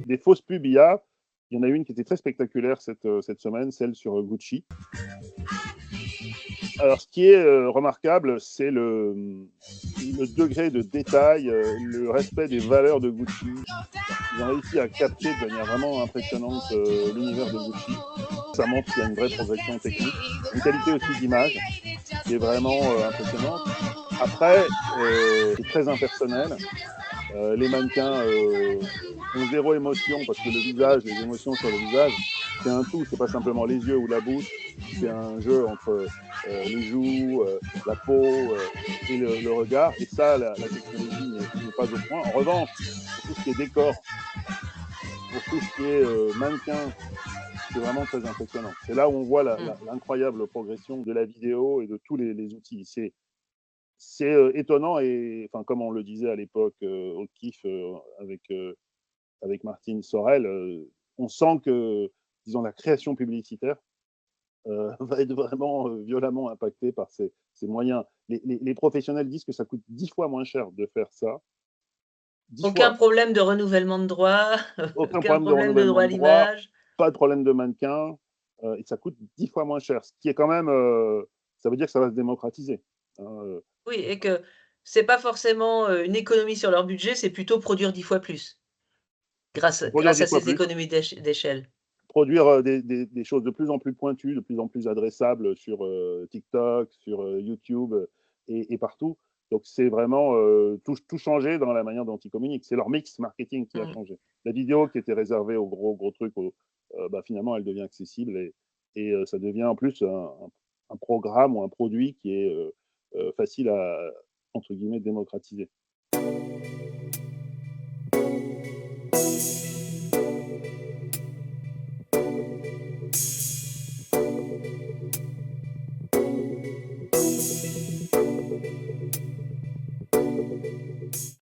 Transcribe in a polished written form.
Des fausses pubs IA, il y en a une qui était très spectaculaire cette semaine, celle sur Gucci. Alors, ce qui est remarquable, c'est le degré de détail, le respect des valeurs de Gucci. Ils ont réussi à capter de manière vraiment impressionnante l'univers de Gucci. Ça montre qu'il y a une vraie progression technique, une qualité aussi d'image qui est vraiment impressionnante. Après, c'est très impersonnel. Les mannequins ont zéro émotion parce que le visage, les émotions sur le visage, c'est un tout, c'est pas simplement les yeux ou la bouche, c'est un jeu entre les joues, la peau et le regard. Et ça, la technologie n'est pas au point. En revanche, pour tout ce qui est décor, pour tout ce qui est mannequin, c'est vraiment très impressionnant. C'est là où on voit l'incroyable progression de la vidéo et de tous les outils. C'est étonnant et, enfin, comme on le disait à l'époque au KIF avec Martine Sorel, on sent que, disons, la création publicitaire va être vraiment violemment impactée par ces moyens. Les professionnels disent que ça coûte 10 fois moins cher de faire ça. 10 Aucun fois. problème de renouvellement de droits, Aucun aucun problème de problème de renouvellement droit à de droit, l'image. pas de problème de mannequin, et ça coûte 10 fois moins cher. Ce qui est quand même, ça veut dire que ça va se démocratiser. Hein. Oui et que c'est pas forcément, une économie sur leur budget, c'est plutôt produire 10 fois plus, Produire grâce 10 à fois ces plus, économies d'échelle. produire des choses de plus en plus pointues, de plus en plus adressables sur TikTok, sur YouTube et partout. Donc c'est vraiment tout changer dans la manière dont ils communiquent. C'est leur mix marketing qui a Mmh. changé. La vidéo qui était réservée aux gros trucs, finalement elle devient accessible et ça devient en plus un programme ou un produit qui est facile à, entre guillemets, démocratiser.